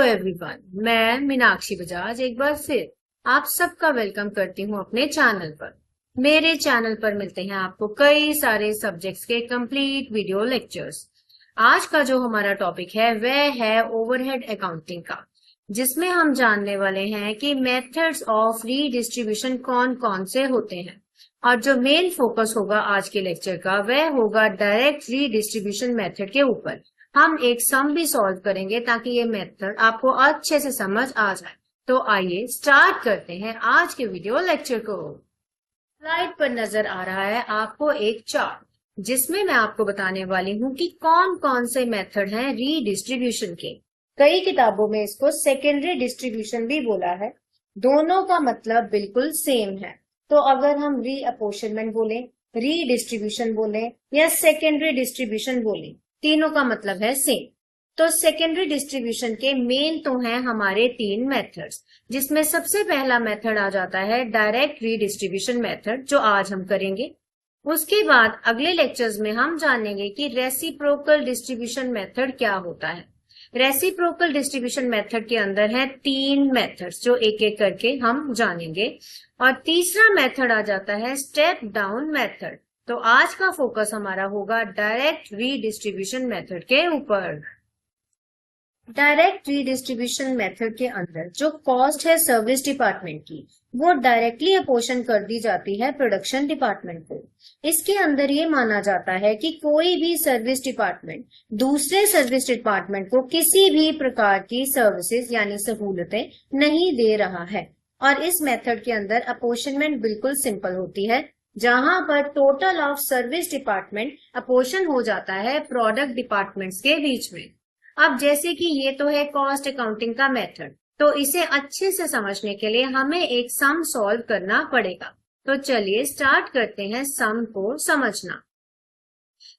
Everyone, मैं मीनाक्षी बजाज एक बार फिर आप सबका वेलकम करती हूँ अपने चैनल पर। मेरे चैनल पर मिलते हैं आपको कई सारे सब्जेक्ट्स के कंप्लीट वीडियो लेक्चर्स। आज का जो हमारा टॉपिक है वह है ओवरहेड अकाउंटिंग का, जिसमें हम जानने वाले हैं कि मेथड्स ऑफ रीडिस्ट्रीब्यूशन कौन कौन से होते हैं। और जो मेन फोकस होगा आज के लेक्चर का वह होगा डायरेक्ट रीडिस्ट्रीब्यूशन मेथड के ऊपर। हम एक सम भी सॉल्व करेंगे ताकि ये मेथड आपको अच्छे से समझ आ जाए। तो आइए स्टार्ट करते हैं आज के वीडियो लेक्चर को। स्लाइड पर नजर आ रहा है आपको एक चार्ट, जिसमें मैं आपको बताने वाली हूँ कि कौन कौन से मेथड हैं रीडिस्ट्रीब्यूशन के। कई किताबों में इसको सेकेंडरी डिस्ट्रीब्यूशन भी बोला है। दोनों का मतलब बिल्कुल सेम है। तो अगर हम रीअपोर्शनमेंट बोले, रीडिस्ट्रीब्यूशन बोले या सेकेंडरी डिस्ट्रीब्यूशन बोले, तीनों का मतलब है सेम। तो सेकेंडरी डिस्ट्रीब्यूशन के मेन तो हैं हमारे तीन मेथड्स, जिसमें सबसे पहला मेथड आ जाता है डायरेक्ट रीडिस्ट्रीब्यूशन मेथड, जो आज हम करेंगे। उसके बाद अगले लेक्चर्स में हम जानेंगे कि रेसिप्रोकल डिस्ट्रीब्यूशन मेथड क्या होता है। रेसिप्रोकल डिस्ट्रीब्यूशन मेथड के अंदर है तीन मेथड्स, जो एक एक करके हम जानेंगे। और तीसरा मेथड आ जाता है स्टेप डाउन मेथड। तो आज का फोकस हमारा होगा डायरेक्ट रीडिस्ट्रीब्यूशन मेथड के ऊपर। डायरेक्ट रीडिस्ट्रीब्यूशन मेथड के अंदर जो कॉस्ट है सर्विस डिपार्टमेंट की, वो डायरेक्टली अपोर्शन कर दी जाती है प्रोडक्शन डिपार्टमेंट को। इसके अंदर ये माना जाता है कि कोई भी सर्विस डिपार्टमेंट दूसरे सर्विस डिपार्टमेंट को किसी भी प्रकार की सर्विसेज यानी सहूलतें नहीं दे रहा है। और इस मेथड के अंदर अपोर्शनमेंट बिल्कुल सिंपल होती है, जहां पर total of service department apportion हो जाता है प्रोडक्ट डिपार्टमेंट्स के बीच में। अब जैसे कि ये तो है कॉस्ट अकाउंटिंग का मेथड, तो इसे अच्छे से समझने के लिए हमें एक सम सॉल्व करना पड़ेगा। तो चलिए स्टार्ट करते हैं सम को समझना।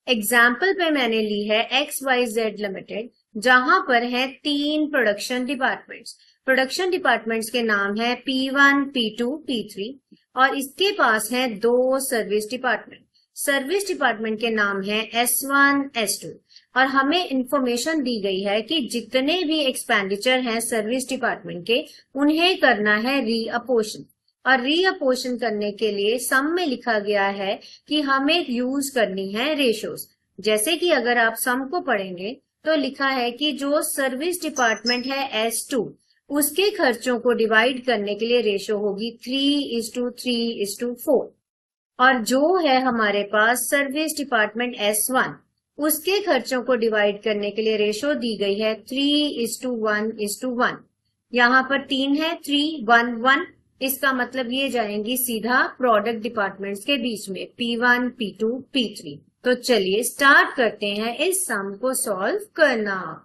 एग्जाम्पल पे मैंने ली है XYZ लिमिटेड, जहां पर है तीन प्रोडक्शन डिपार्टमेंट्स। प्रोडक्शन डिपार्टमेंट्स के नाम है P1, P2, P3 और इसके पास है दो सर्विस डिपार्टमेंट। सर्विस डिपार्टमेंट के नाम है S1, S2 और हमें इंफॉर्मेशन दी गई है कि जितने भी एक्सपेंडिचर हैं सर्विस डिपार्टमेंट के, उन्हें करना है रीअपोर्शन। और रीअपोर्शन करने के लिए सम में लिखा गया है कि हमें यूज करनी है रेशोज। जैसे कि अगर आप सम को पढ़ेंगे तो लिखा है कि जो सर्विस डिपार्टमेंट है S2, उसके खर्चों को डिवाइड करने के लिए रेशो होगी 3:3:4। और जो है हमारे पास सर्विस डिपार्टमेंट S1, उसके खर्चों को डिवाइड करने के लिए रेशो दी गई है 3:1:1। यहाँ पर 3 है, 3, 1, 1। इसका मतलब ये जाएंगी सीधा प्रोडक्ट डिपार्टमेंट्स के बीच में P1, P2, P3। तो चलिए स्टार्ट करते हैं इस सम को सॉल्व करना।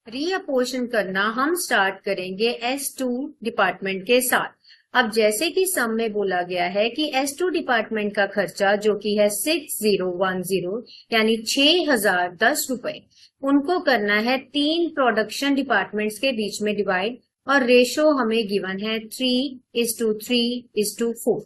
रीअपोर्शन करना हम स्टार्ट करेंगे S2 डिपार्टमेंट के साथ। अब जैसे कि सम में बोला गया है कि S2 डिपार्टमेंट का खर्चा जो कि है 6010 यानी 6010 रुपए, उनको करना है तीन प्रोडक्शन डिपार्टमेंट्स के बीच में डिवाइड और रेशो हमें गिवन है 3:3:4।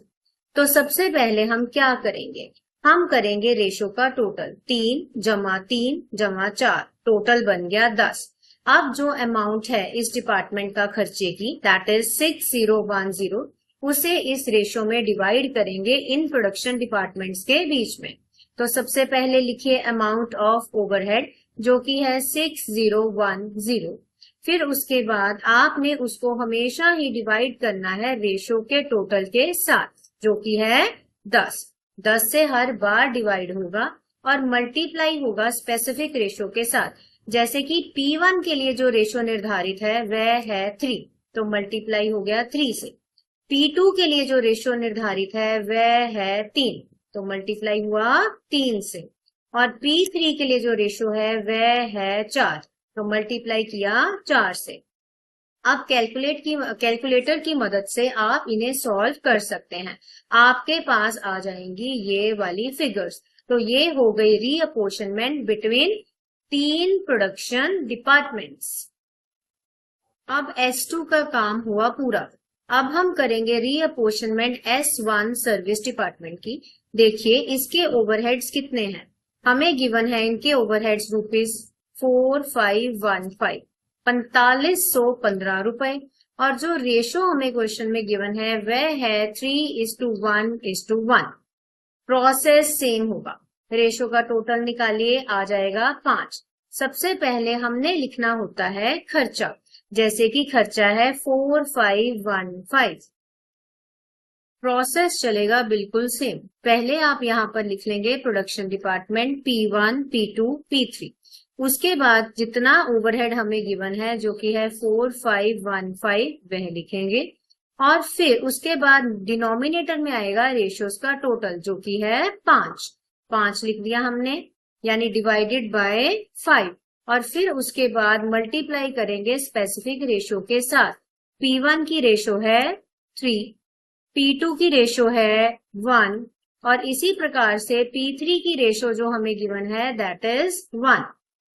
तो सबसे पहले हम क्या करेंगे, हम करेंगे रेशो का टोटल। 3 + 3 + 4 टोटल बन गया 10। अब जो अमाउंट है इस डिपार्टमेंट का खर्चे की, दैट इज 6010, उसे इस रेशो में डिवाइड करेंगे इन प्रोडक्शन डिपार्टमेंट्स के बीच में। तो सबसे पहले लिखिए अमाउंट ऑफ ओवरहेड, जो कि है 6010। फिर उसके बाद आपने उसको हमेशा ही डिवाइड करना है रेशो के टोटल के साथ, जो कि है 10। 10 से हर बार डिवाइड होगा और मल्टीप्लाई होगा स्पेसिफिक रेशो के साथ। जैसे कि P1 के लिए जो रेशो निर्धारित है वह है 3, तो मल्टीप्लाई हो गया 3 से। P2 के लिए जो रेशो निर्धारित है वह है 3, तो मल्टीप्लाई हुआ 3 से। और P3 के लिए जो रेशो है वह है 4, तो मल्टीप्लाई किया 4 से। अब कैलकुलेटर की मदद से आप इन्हें सॉल्व कर सकते हैं। आपके पास आ जाएंगी ये वाली फिगर्स। तो ये हो गई रीअपोर्शनमेंट बिटवीन तीन प्रोडक्शन डिपार्टमेंट्स। अब S2 का काम हुआ पूरा। अब हम करेंगे रीअपोर्शनमेंट S1 सर्विस डिपार्टमेंट की। देखिए इसके ओवरहेड्स कितने हैं, हमें गिवन है इनके ओवरहेड्स ₹4515। 4515 रुपए। और जो रेशो हमें क्वेश्चन में गिवन है वह है 3:1:1। प्रोसेस सेम होगा। रेशो का टोटल निकालिए, आ जाएगा 5। सबसे पहले हमने लिखना होता है खर्चा, जैसे कि खर्चा है 4515। प्रोसेस चलेगा बिल्कुल सेम। पहले आप यहाँ पर लिख लेंगे production department P1, P2, P3। उसके बाद जितना ओवरहेड हमें गिवन है जो कि है 4515 वह लिखेंगे। और फिर उसके बाद डिनोमिनेटर में आएगा रेशियोज का टोटल जो कि है 5 लिख दिया हमने, यानी डिवाइडेड बाय 5। और फिर उसके बाद मल्टीप्लाई करेंगे स्पेसिफिक रेशो के साथ। P1 की रेशो है 3, P2 की रेशो है 1 और इसी प्रकार से P3 की रेशो जो हमें गिवन है दैट इज 1।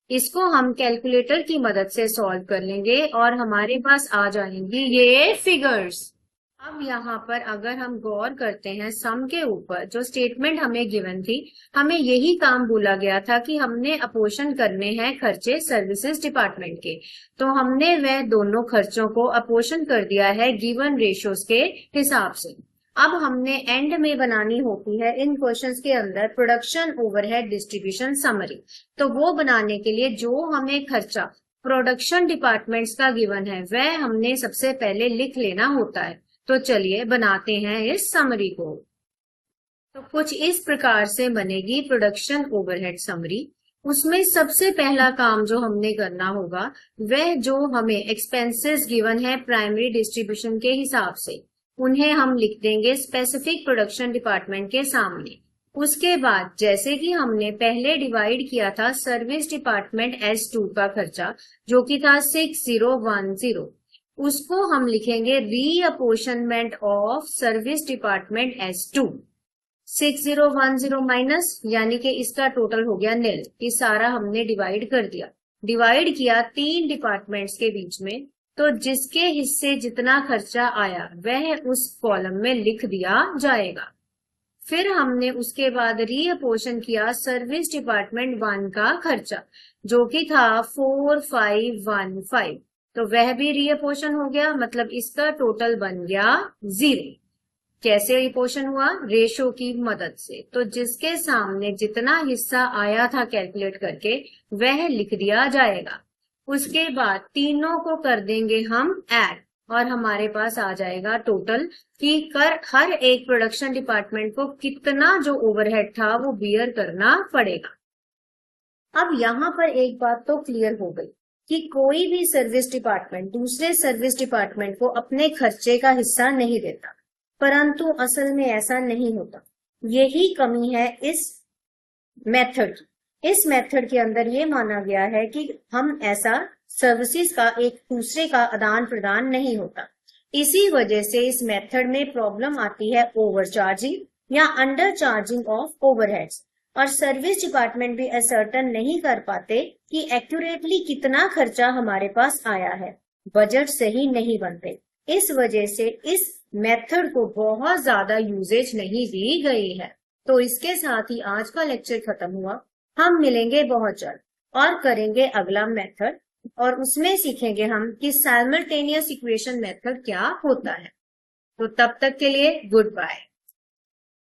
इसको हम कैलकुलेटर की मदद से सॉल्व कर लेंगे और हमारे पास आ जाएंगी ये फिगर्स। अब यहाँ पर अगर हम गौर करते हैं सम के ऊपर, जो स्टेटमेंट हमें गिवन थी, हमें यही काम बोला गया था कि हमने अपोर्शन करने हैं खर्चे सर्विसेज डिपार्टमेंट के। तो हमने वह दोनों खर्चों को अपोर्शन कर दिया है गिवन रेशियोज के हिसाब से। अब हमने एंड में बनानी होती है इन क्वेश्चंस के अंदर प्रोडक्शन ओवरहेड डिस्ट्रीब्यूशन समरी। तो वो बनाने के लिए जो हमें खर्चा प्रोडक्शन डिपार्टमेंट्स का गिवन है वह हमने सबसे पहले लिख लेना होता है। तो चलिए बनाते हैं इस समरी को। तो कुछ इस प्रकार से बनेगी प्रोडक्शन ओवरहेड समरी। उसमें सबसे पहला काम जो हमने करना होगा वह जो हमें एक्सपेंसेस गिवन है प्राइमरी डिस्ट्रीब्यूशन के हिसाब से, उन्हें हम लिख देंगे स्पेसिफिक प्रोडक्शन डिपार्टमेंट के सामने। उसके बाद जैसे कि हमने पहले डिवाइड किया था सर्विस डिपार्टमेंट S2 का खर्चा जो कि था 6010, उसको हम लिखेंगे reapportionment of service department S2। 6010 minus यानी कि इसका टोटल हो गया निल। ये सारा हमने डिवाइड कर दिया, डिवाइड किया 3 डिपार्टमेंट्स के बीच में। तो जिसके हिस्से जितना खर्चा आया वह उस कॉलम में लिख दिया जाएगा। फिर हमने उसके बाद रीअपोर्शन किया सर्विस डिपार्टमेंट 1 का खर्चा जो कि था 4515। तो वह भी रीअपोर्शन हो गया, मतलब इसका टोटल बन गया 0। कैसे रीअपोर्शन हुआ? रेशो की मदद से। तो जिसके सामने जितना हिस्सा आया था कैलकुलेट करके वह लिख दिया जाएगा। उसके बाद तीनों को कर देंगे हम ऐड और हमारे पास आ जाएगा टोटल कि हर एक प्रोडक्शन डिपार्टमेंट को कितना जो ओवरहेड था वो बियर करना पड़ेगा। अब यहाँ पर एक बात तो क्लियर हो गई कि कोई भी सर्विस डिपार्टमेंट दूसरे सर्विस डिपार्टमेंट को अपने खर्चे का हिस्सा नहीं देता, परंतु असल में ऐसा नहीं होता। यही कमी है इस मेथड की। इस मेथड के अंदर ये माना गया है कि हम ऐसा सर्विसेज का एक दूसरे का आदान प्रदान नहीं होता। इसी वजह से इस मेथड में प्रॉब्लम आती है ओवरचार्जिंग या अंडर चार्जिंग ऑफ ओवरहेड्स। और सर्विस डिपार्टमेंट भी असर्टन नहीं कर पाते कि एक्यूरेटली कितना खर्चा हमारे पास आया है, बजट सही नहीं बनते। इस वजह से इस मेथड को बहुत ज्यादा यूजेज नहीं दी गई है। तो इसके साथ ही आज का लेक्चर खत्म हुआ। हम मिलेंगे बहुत जल्द और करेंगे अगला मेथड और उसमें सीखेंगे हम कि साइमल्टेनियस इक्वेशन मेथड क्या होता है। तो तब तक के लिए गुड बाय।